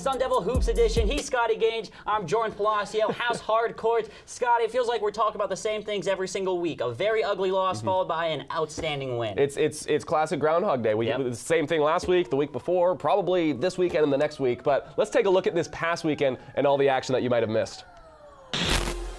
Sun Devil Hoops edition. He's Scotty Gange. I'm Jordan Palacio. How's Hardcourt? Scotty, it feels like we're talking about the same things every single week. A very ugly loss followed by an outstanding win. It's classic Groundhog Day. We did the same thing last week, the week before, probably this weekend and the next week. But let's take a look at this past weekend and all the action that you might have missed.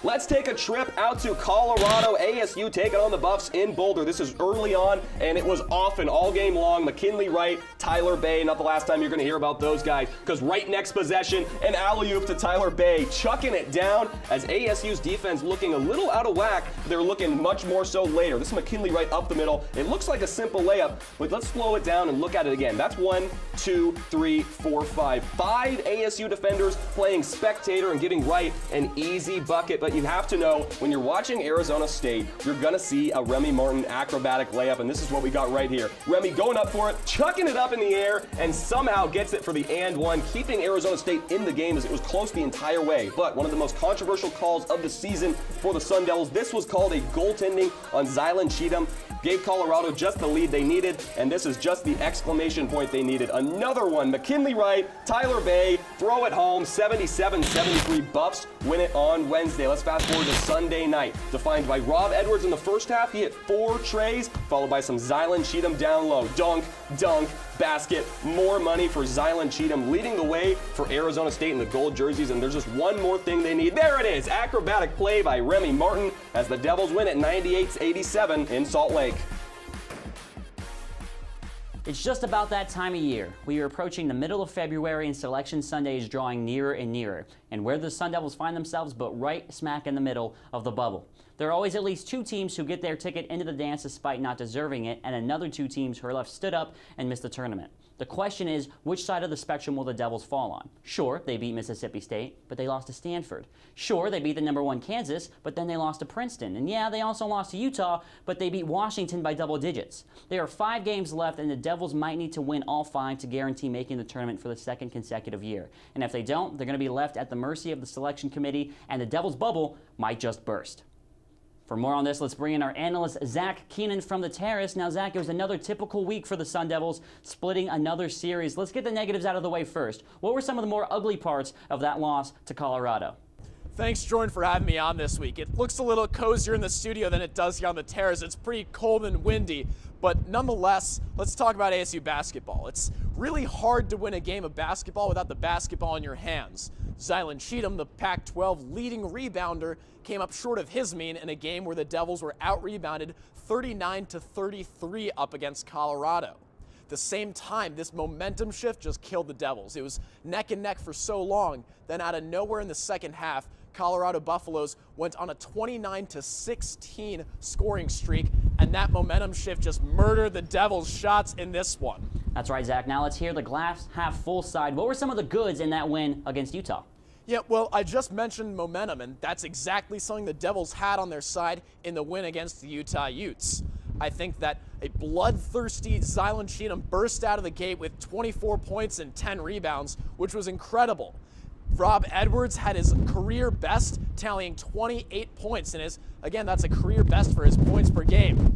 Let's take a trip out to Colorado. ASU taking on the Buffs in Boulder. This is early on, and it was often all game long. McKinley Wright, Tyler Bay, not the last time you're going to hear about those guys, because right next possession, an alley-oop to Tyler Bay, chucking it down as ASU's defense looking a little out of whack. They're looking much more so later. This is McKinley Wright up the middle. It looks like a simple layup, but let's slow it down and look at it again. That's 1, 2, 3, 4, 5. 5 ASU defenders playing spectator and giving Wright an easy bucket, but you have to know, when you're watching Arizona State, you're going to see a Remy Martin acrobatic layup, and this is what we got right here. Remy going up for it, chucking it up in the air, and somehow gets it for the and one, keeping Arizona State in the game as it was close the entire way. But one of the most controversial calls of the season for the Sun Devils, this was called a goaltending on Zylan Cheatham. Gave Colorado just the lead they needed, and this is just the exclamation point they needed. Another one, McKinley Wright, Tyler Bay, throw it home, 77-73 Buffs win it on Wednesday. Let's fast forward to Sunday night. Defined by Rob Edwards in the first half, he hit 4 trays, followed by some Zylan Cheatham down low. Dunk, dunk, basket, more money for Zylan Cheatham, leading the way for Arizona State in the gold jerseys, and there's just one more thing they need. There it is, acrobatic play by Remy Martin as the Devils win at 98-87 in Salt Lake. It's just about that time of year. We are approaching the middle of February and Selection Sunday is drawing nearer and nearer. And where the Sun Devils find themselves but right smack in the middle of the bubble. There are always at least 2 teams who get their ticket into the dance despite not deserving it, and another 2 teams who are left stood up and missed the tournament. The question is, which side of the spectrum will the Devils fall on? Sure, they beat Mississippi State, but they lost to Stanford. Sure, they beat the #1 Kansas, but then they lost to Princeton. And yeah, they also lost to Utah, but they beat Washington by double digits. There are 5 games left, and the Devils might need to win all 5 to guarantee making the tournament for the 2nd consecutive year. And if they don't, they're going to be left at the mercy of the selection committee, and the Devils' bubble might just burst. For more on this, let's bring in our analyst, Zach Keenan from the Terrace. Now, Zach, it was another typical week for the Sun Devils, splitting another series. Let's get the negatives out of the way first. What were some of the more ugly parts of that loss to Colorado? Thanks, Jordan, for having me on this week. It looks a little cozier in the studio than it does here on the Terrace. It's pretty cold and windy, but nonetheless, let's talk about ASU basketball. It's really hard to win a game of basketball without the basketball in your hands. Zylan Cheatham, the Pac-12 leading rebounder, came up short of his mean in a game where the Devils were out-rebounded 39-33 up against Colorado. At the same time, this momentum shift just killed the Devils. It was neck and neck for so long, then out of nowhere in the second half, Colorado Buffaloes went on a 29-16 scoring streak, and that momentum shift just murdered the Devils' shots in this one. That's right, Zach. Now let's hear the glass half full side. What were some of the goods in that win against Utah? Yeah, well, I just mentioned momentum, and that's exactly something the Devils had on their side in the win against the Utah Utes. I think that a bloodthirsty Zylan Cheatham burst out of the gate with 24 points and 10 rebounds, which was incredible. Rob Edwards had his career best, tallying 28 points, and again, that's a career best for his points per game.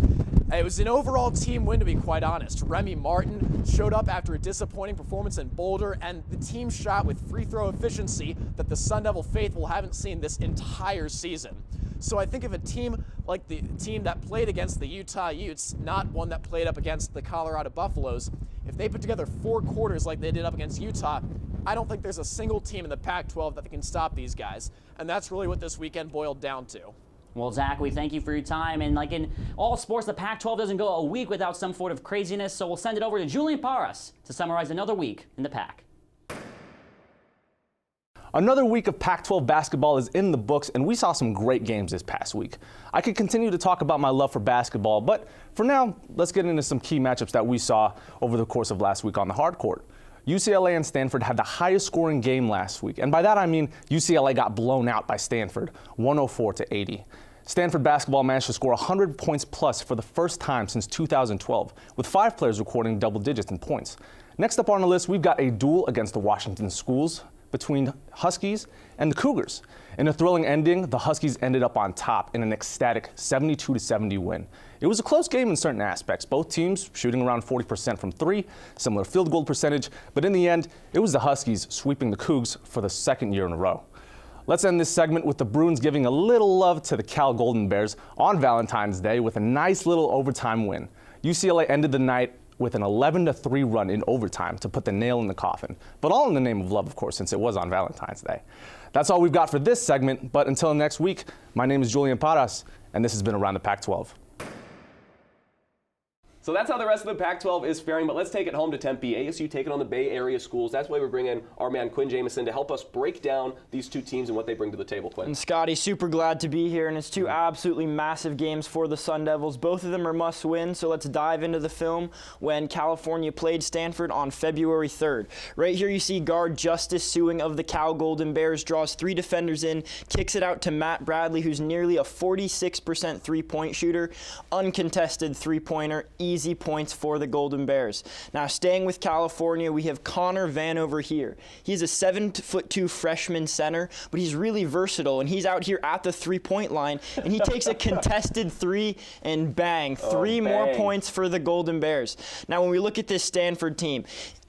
It was an overall team win, to be quite honest. Remy Martin showed up after a disappointing performance in Boulder, and the team shot with free throw efficiency that the Sun Devil faithful haven't seen this entire season. So I think if a team like the team that played against the Utah Utes, not one that played up against the Colorado Buffaloes, if they put together 4 quarters like they did up against Utah, I don't think there's a single team in the Pac-12 that can stop these guys. And that's really what this weekend boiled down to. Well, Zach, we thank you for your time. And like in all sports, the Pac-12 doesn't go a week without some sort of craziness. So we'll send it over to Julian Parras to summarize another week in the Pac. Another week of Pac-12 basketball is in the books, and we saw some great games this past week. I could continue to talk about my love for basketball, but for now, let's get into some key matchups that we saw over the course of last week on the Hardcourt. UCLA and Stanford had the highest scoring game last week, and by that I mean UCLA got blown out by Stanford, 104-80. Stanford basketball managed to score 100 points plus for the first time since 2012, with 5 players recording double digits in points. Next up on the list, we've got a duel against the Washington Schools. between Huskies and the Cougars. In a thrilling ending, the Huskies ended up on top in an ecstatic 72-70 win. It was a close game in certain aspects, both teams shooting around 40% from three, similar field goal percentage, but in the end, it was the Huskies sweeping the Cougs for the second year in a row. Let's end this segment with the Bruins giving a little love to the Cal Golden Bears on Valentine's Day with a nice little overtime win. UCLA ended the night with an 11-3 run in overtime to put the nail in the coffin, but all in the name of love, of course, since it was on Valentine's Day. That's all we've got for this segment, but until next week, my name is Julian Paras, and this has been Around the Pac-12. So that's how the rest of the Pac-12 is faring, but let's take it home to Tempe. ASU taking on the Bay Area schools. That's why we're bringing our man Quinn Jameson to help us break down these two teams and what they bring to the table, Quinn. And Scotty, super glad to be here, and it's two absolutely massive games for the Sun Devils. Both of them are must-win, so let's dive into the film when California played Stanford on February 3rd. Right here you see guard Justice Suing of the Cal Golden Bears draws three defenders in, kicks it out to Matt Bradley, who's nearly a 46% three-point shooter, uncontested three-pointer, easy points for the Golden Bears. Now, staying with California, we have Connor Vanover here. He's a 7'2" freshman center, but he's really versatile, and he's out here at the three-point line, and he takes a contested three, and bang, three more points for the Golden Bears. Now, when we look at this Stanford team,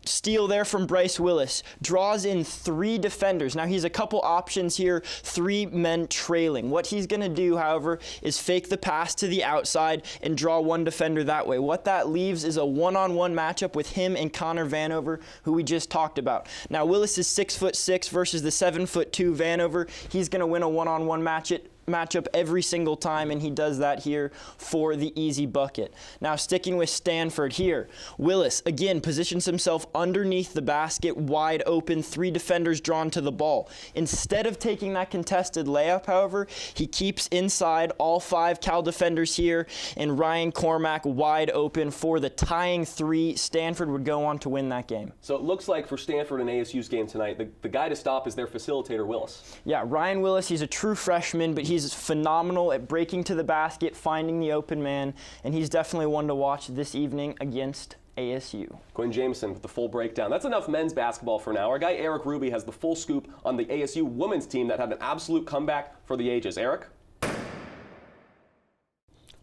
steal there from Bryce Willis, draws in three defenders. Now, he's a couple options here, three men trailing. What he's going to do, however, is fake the pass to the outside and draw one defender that way. What that leaves is a one-on-one matchup with him and Connor Vanover, who we just talked about. Now, Willis is 6'6" versus the 7'2" Vanover. He's going to win a one-on-one matchup every single time, and he does that here for the easy bucket. Now, sticking with Stanford here, Willis again positions himself underneath the basket, wide open, three defenders drawn to the ball. Instead of taking that contested layup, however, he keeps inside all five Cal defenders here, and Ryan Cormack wide open for the tying three. Stanford would go on to win that game. So it looks like for Stanford and ASU's game tonight, the guy to stop is their facilitator, Willis. Yeah, Ryan Willis, he's a true freshman, but he's phenomenal at breaking to the basket, finding the open man, and he's definitely one to watch this evening against ASU. Quinn Jameson with the full breakdown. That's enough men's basketball for now. Our guy Eric Ruby has the full scoop on the ASU women's team that had an absolute comeback for the ages. Eric?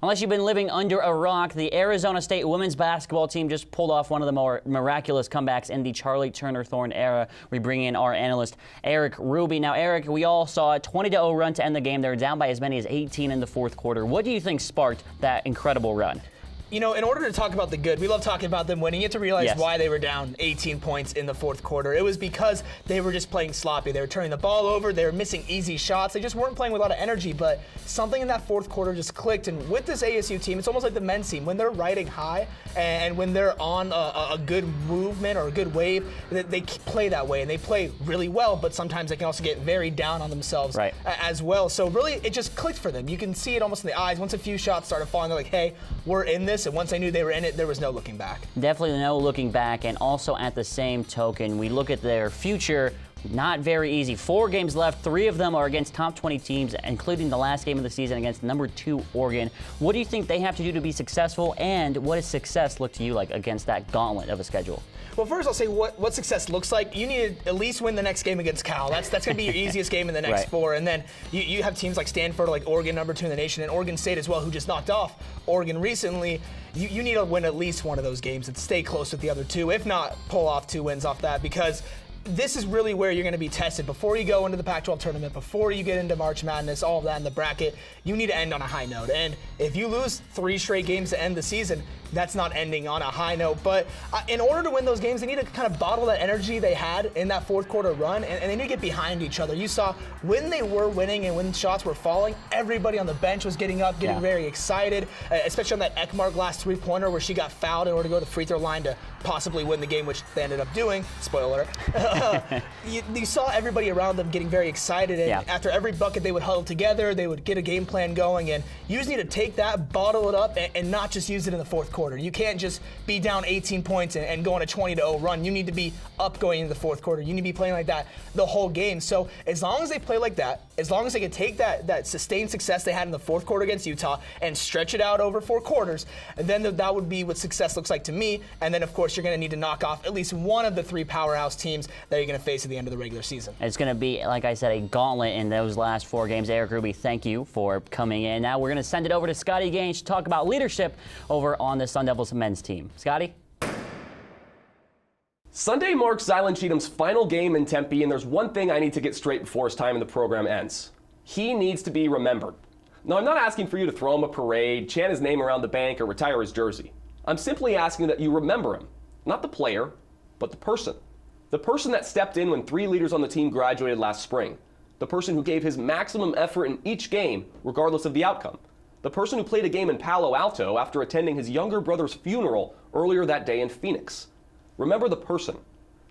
Unless you've been living under a rock, the Arizona State women's basketball team just pulled off one of the more miraculous comebacks in the Charlie Turner-Thorne era. We bring in our analyst, Eric Ruby. Now, Eric, we all saw a 20-0 run to end the game. They were down by as many as 18 in the fourth quarter. What do you think sparked that incredible run? You know, in order to talk about the good, we love talking about them winning. You have to realize why they were down 18 points in the fourth quarter. It was because they were just playing sloppy. They were turning the ball over. They were missing easy shots. They just weren't playing with a lot of energy, but something in that fourth quarter just clicked. And with this ASU team, it's almost like the men's team. When they're riding high and when they're on a good movement or a good wave, they play that way, and they play really well, but sometimes they can also get very down on themselves as well. So really, it just clicked for them. You can see it almost in the eyes. Once a few shots started falling, they're like, hey, we're in this. And once they knew they were in it, there was no looking back. Definitely no looking back, and also at the same token, we look at their future. Not very easy. 4 games left. 3 of them are against top 20 teams, including the last game of the season against number 2 Oregon. What do you think they have to do to be successful, and what does success look to you like against that gauntlet of a schedule? Well, first I'll say what success looks like. You need to at least win the next game against Cal. That's going to be your easiest game in the next 4. And then you have teams like Stanford, like Oregon, number 2 in the nation, and Oregon State as well, who just knocked off Oregon recently. You need to win at least one of those games and stay close with the other 2. If not, pull off 2 wins off that, because this is really where you're going to be tested. Before you go into the Pac-12 tournament, before you get into March Madness, all of that in the bracket, you need to end on a high note. And if you lose 3 straight games to end the season, that's not ending on a high note. But in order to win those games, they need to kind of bottle that energy they had in that fourth quarter run, and they need to get behind each other. You saw when they were winning and when shots were falling, everybody on the bench was getting up, getting very excited, especially on that Ekmark last three-pointer where she got fouled in order to go to the free throw line to possibly win the game, which they ended up doing. Spoiler alert. You saw everybody around them getting very excited, and after every bucket they would huddle together, they would get a game plan going, and you just need to take that, bottle it up, and not just use it in the fourth quarter. quarter. You can't just be down 18 points and go on a 20-0 run. You need to be up going into the fourth quarter. You need to be playing like that the whole game. So as long as they play like that, as long as they can take that sustained success they had in the fourth quarter against Utah and stretch it out over 4 quarters, then that would be what success looks like to me. And then, of course, you're going to need to knock off at least one of the 3 powerhouse teams that you're going to face at the end of the regular season. It's going to be, like I said, a gauntlet in those last 4 games. Eric Ruby, thank you for coming in. Now we're going to send it over to Scotty Gaines to talk about leadership over on the Sun Devils men's team. Scotty? Sunday marks Zylan Cheatham's final game in Tempe, and there's one thing I need to get straight before his time in the program ends. He needs to be remembered. Now, I'm not asking for you to throw him a parade, chant his name around the bank, or retire his jersey. I'm simply asking that you remember him. Not the player, but the person. The person that stepped in when 3 leaders on the team graduated last spring. The person who gave his maximum effort in each game, regardless of the outcome. The person who played a game in Palo Alto after attending his younger brother's funeral earlier that day in Phoenix. Remember the person.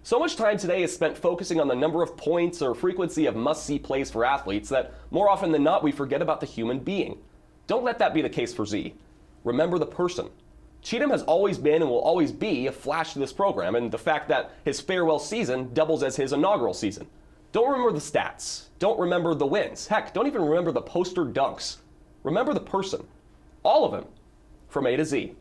So much time today is spent focusing on the number of points or frequency of must-see plays for athletes that more often than not we forget about the human being. Don't let that be the case for Z. Remember the person. Cheatham has always been and will always be a flash to this program, and the fact that his farewell season doubles as his inaugural season. Don't remember the stats. Don't remember the wins. Heck, don't even remember the poster dunks. Remember the person. All of him. From A to Z.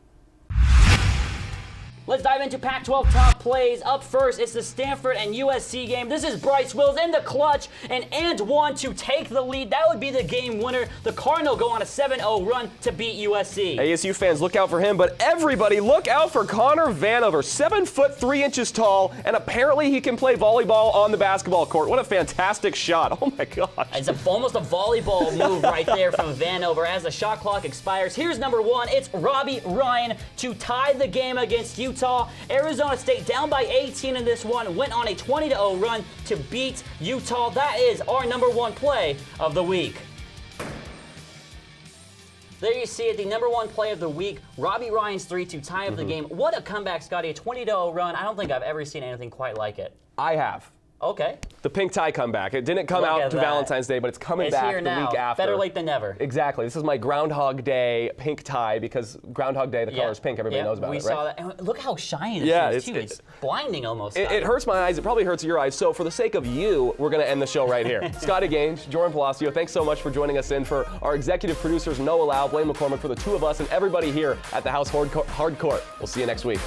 Let's dive into Pac-12 top plays. Up first, it's the Stanford and USC game. This is Bryce Wills in the clutch and one to take the lead. That would be the game winner. The Cardinal go on a 7-0 run to beat USC. ASU fans, look out for him, but everybody look out for Connor Vanover, 7 foot 3 inches tall, and apparently he can play volleyball on the basketball court. What a fantastic shot. Oh my gosh. It's almost a volleyball move right there from Vanover. As the shot clock expires, here's number 1. It's Robbie Ryan to tie the game against Utah. Arizona State down by 18 in this one, went on a 20-0 run to beat Utah. That is our number 1 play of the week. There you see it, the number 1 play of the week, Robbie Ryan's 3 to tie up the game. What a comeback, Scotty, a 20-0 run. I don't think I've ever seen anything quite like it. I have. Okay. The pink tie comeback. It didn't come Look out at to that. Valentine's Day, but it's coming It's back here the now. week after. Better late than never. Exactly. This is my Groundhog Day pink tie because Groundhog Day, the color is pink. Everybody knows about we it, right? saw that. And look how shiny this is, too. It's blinding almost. It hurts my eyes. It probably hurts your eyes. So for the sake of you, we're going to end the show right here. Scotty Gaines, Jordan Palacio, thanks so much for joining us in. For our executive producers, Noah Lau, Blaine McCormick, for the 2 of us, and everybody here at the House Hardcourt. We'll see you next week.